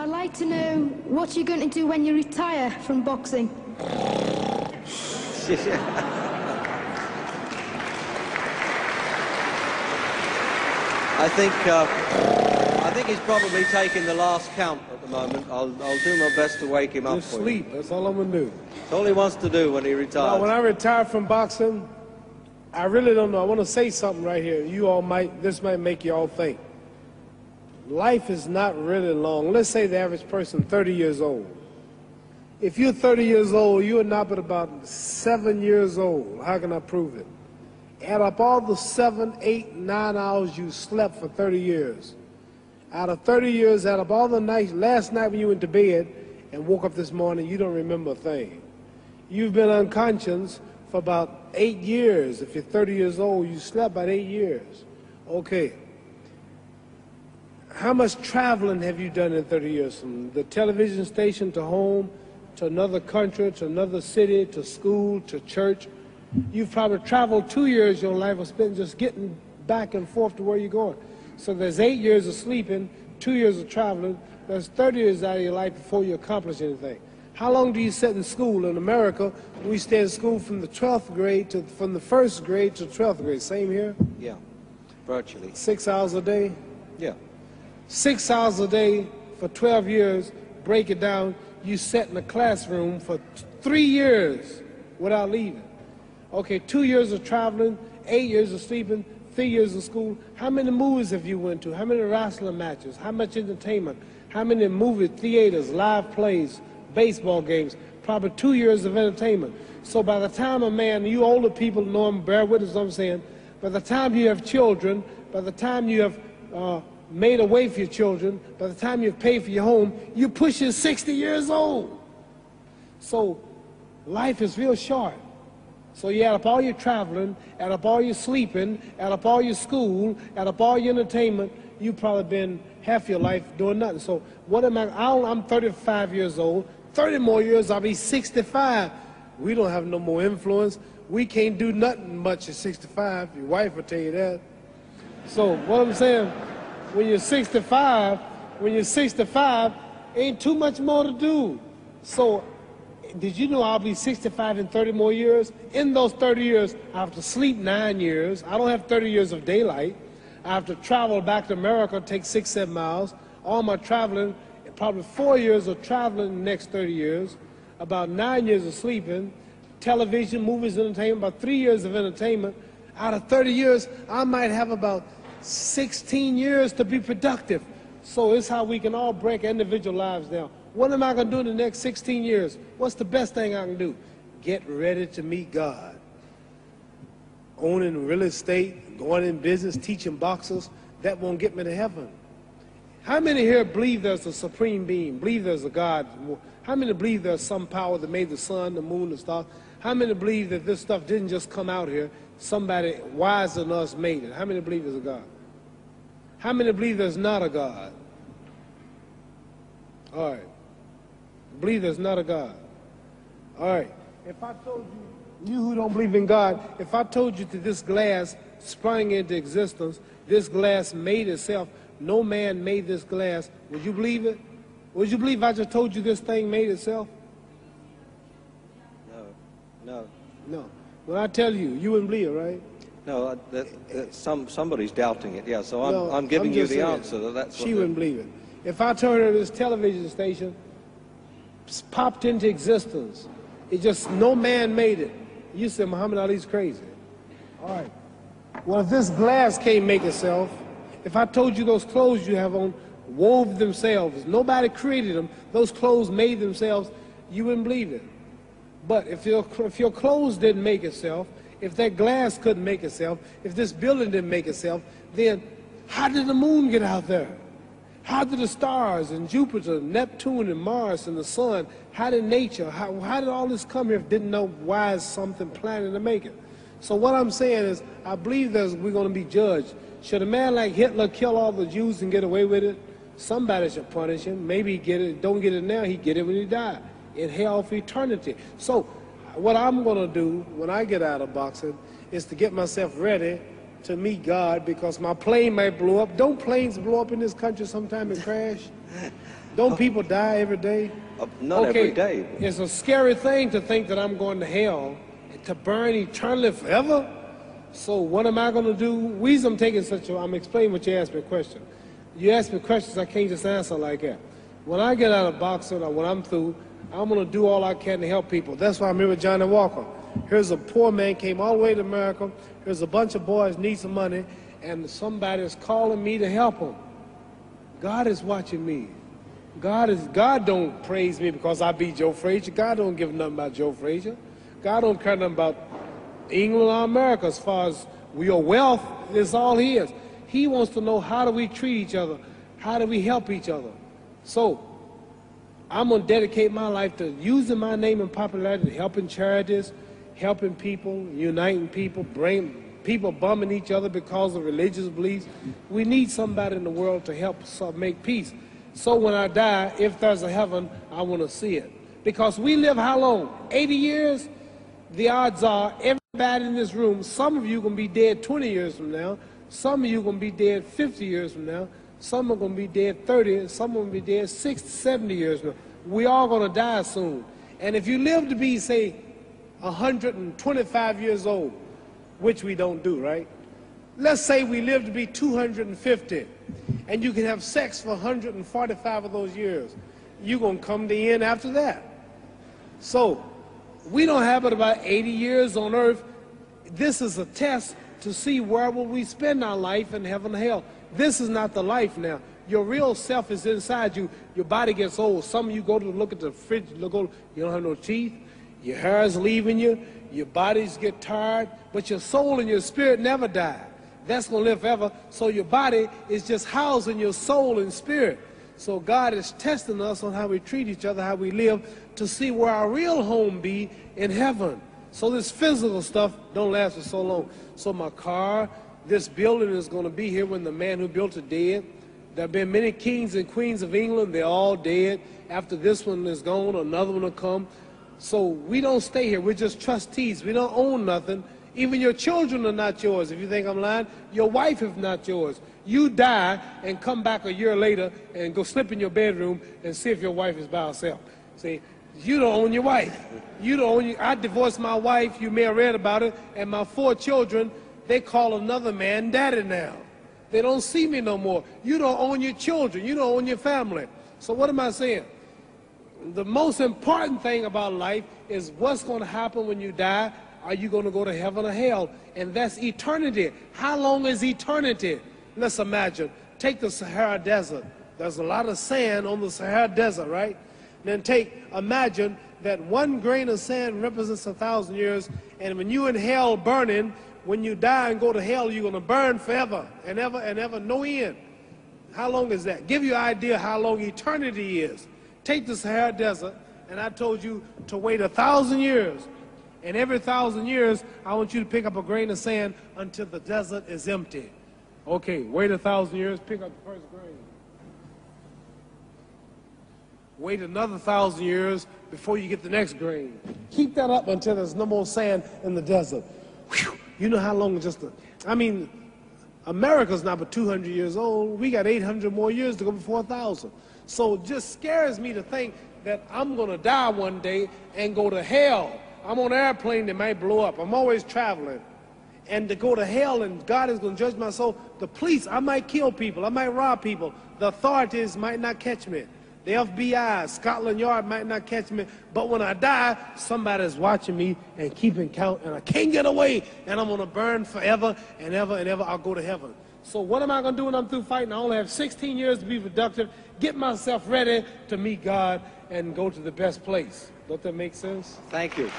I'd like to know what you're going to do when you retire from boxing. I think he's probably taking the last count at the moment. I'll do my best to wake him up Just for sleep. you. That's all I'm going to do. That's all he wants to do when he retires. Now, when I retire from boxing, I really don't know. I want to say something right here. This might make you all think. Life is not really long. Let's say the average person, 30 years old. If you're 30 years old, you are not but about 7 years old. How can I prove it? Add up all the 7, 8, 9 hours you slept for 30 years. Out of 30 years, add up all the nights, last night when you went to bed and woke up this morning, you don't remember a thing. You've been unconscious for about 8 years. If you're 30 years old, you slept about 8 years. Okay. How much traveling have you done in 30 years? From the television station to home, to another country, to another city, to school, to church. You've probably traveled 2 years your life was spent just getting back and forth to where you're going. So there's 8 years of sleeping, 2 years of traveling. There's 30 years out of your life before you accomplish anything. How long do you sit in school? In America, we stay in school from the 12th grade from the 1st grade to 12th grade. Same here? Yeah, virtually. 6 hours a day? Yeah. 6 hours a day for 12 years, break it down, you sat in a classroom for 3 years without leaving. Okay, 2 years of traveling, 8 years of sleeping, 3 years of school. How many movies have you went to? How many wrestling matches? How much entertainment? How many movie theaters, live plays, baseball games? Probably 2 years of entertainment. So by the time a man, you older people know him, bear witness what I'm saying, by the time you have children, by the time you have made a way for your children, by the time you've paid for your home, you're pushing 60 years old. So life is real short. So you add up all your traveling, add up all your sleeping, add up all your school, add up all your entertainment, you've probably been half your life doing nothing. So what am I'm 35 years old, 30 more years I'll be 65. We don't have no more influence. We can't do nothing much at 65. Your wife will tell you that. So what I'm saying, when you're 65, ain't too much more to do. So did you know I'll be 65 in 30 more years? In those 30 years, I have to sleep 9 years. I don't have 30 years of daylight. I have to travel back to America, take 6, 7 miles. All my traveling, probably 4 years of traveling in the next 30 years, about 9 years of sleeping, television, movies, entertainment, about 3 years of entertainment. Out of 30 years, I might have about 16 years to be productive. So it's how we can all break individual lives down. What am I going to do in the next 16 years? What's the best thing I can do? Get ready to meet God. Owning real estate, going in business, teaching boxers, that won't get me to heaven. How many here believe there's a supreme being, believe there's a God? How many believe there's some power that made the sun, the moon, the stars? How many believe that this stuff didn't just come out here? Somebody wiser than us made it. How many believe there's a God? How many believe there's not a God? All right. Believe there's not a God. All right. If I told you who don't believe in God, if I told you that this glass sprang into existence, this glass made itself, no man made this glass, would you believe it? Would you believe I just told you this thing made itself? No. When I tell you, you wouldn't believe it, right? No, somebody's doubting it, yeah, so I'm giving you the answer. That's she wouldn't believe it. If I told her this television station popped into existence, it just, no man made it, you said Muhammad Ali's crazy. All right. Well, if this glass can't make itself, if I told you those clothes you have on wove themselves, nobody created them, those clothes made themselves, you wouldn't believe it. But if your clothes didn't make itself, if that glass couldn't make itself, if this building didn't make itself, then how did the moon get out there? How did the stars and Jupiter, Neptune and Mars and the sun, how did nature, how did all this come here if didn't know why is something planning to make it? So what I'm saying is, I believe we're going to be judged. Should a man like Hitler kill all the Jews and get away with it? Somebody should punish him. Maybe he get it, don't get it now, he get it when he died. In hell for eternity. So what I'm going to do when I get out of boxing is to get myself ready to meet God because my plane might blow up. Don't planes blow up in this country sometime and crash? Don't people die every day? Not every day. It's a scary thing to think that I'm going to hell, to burn eternally forever. So what am I going to do? I'm taking I'm explaining what you asked me a question. You ask me questions I can't just answer like that. When I get out of boxing or when I'm through, I'm going to do all I can to help people. That's why I'm here with Johnny Walker. Here's a poor man, came all the way to America. Here's a bunch of boys need some money, and somebody is calling me to help them. God is watching me. God don't praise me because I beat Joe Frazier. God don't give nothing about Joe Frazier. God don't care nothing about England or America as far as your wealth is all his. He wants to know, how do we treat each other? How do we help each other? So I'm going to dedicate my life to using my name and popularity, helping charities, helping people, uniting people, bring people bumming each other because of religious beliefs. We need somebody in the world to help us make peace. So when I die, if there's a heaven, I want to see it. Because we live how long? 80 years? The odds are everybody in this room, some of you are going to be dead 20 years from now. Some of you are going to be dead 50 years from now. Some are going to be dead 30, and some are going to be dead 60, 70 years from now. We all going to die soon. And if you live to be, say, 125 years old, which we don't do, right? Let's say we live to be 250, and you can have sex for 145 of those years. You're going to come to the end after that. So we don't have but about 80 years on earth. This is a test to see where will we spend our life in heaven or hell. This is not the life now. Your real self is inside you. Your body gets old. Some of you go to look at the fridge, you don't have no teeth. Your hair is leaving you. Your bodies get tired. But your soul and your spirit never die. That's going to live forever. So your body is just housing your soul and spirit. So God is testing us on how we treat each other, how we live, to see where our real home be in heaven. So this physical stuff don't last for so long. So my car, this building is going to be here when the man who built it dead. There have been many kings and queens of England. They're all dead. After this one is gone, another one will come. So we don't stay here. We're just trustees. We don't own nothing. Even your children are not yours. If you think I'm lying, your wife is not yours. You die and come back a year later and go slip in your bedroom and see if your wife is by herself. See, you don't own your wife. You don't own I divorced my wife. You may have read about it. And my 4 children, they call another man daddy now. They don't see me no more. You don't own your children. You don't own your family. So what am I saying? The most important thing about life is what's going to happen when you die. Are you going to go to heaven or hell? And that's eternity. How long is eternity? Let's imagine. Take the Sahara Desert. There's a lot of sand on the Sahara Desert, right? Then imagine that 1 grain of sand represents 1,000 years, and when you're in hell burning, when you die and go to hell, you're going to burn forever and ever, no end. How long is that? Give you an idea how long eternity is. Take the Sahara Desert, and I told you to wait 1,000 years. And every 1,000 years, I want you to pick up a grain of sand until the desert is empty. Okay, wait 1,000 years, pick up the first grain. Wait another 1,000 years before you get the next grain. Keep that up until there's no more sand in the desert. Whew. You know how long America's not but 200 years old. We got 800 more years to go before 1,000. So it just scares me to think that I'm going to die one day and go to hell. I'm on an airplane that might blow up. I'm always traveling. And to go to hell and God is going to judge my soul. The police, I might kill people. I might rob people. The authorities might not catch me. The FBI, Scotland Yard might not catch me. But when I die, somebody's watching me and keeping count. And I can't get away. And I'm going to burn forever and ever and ever. I'll go to heaven. So what am I going to do when I'm through fighting? I only have 16 years to be productive. Get myself ready to meet God and go to the best place. Don't that make sense? Thank you.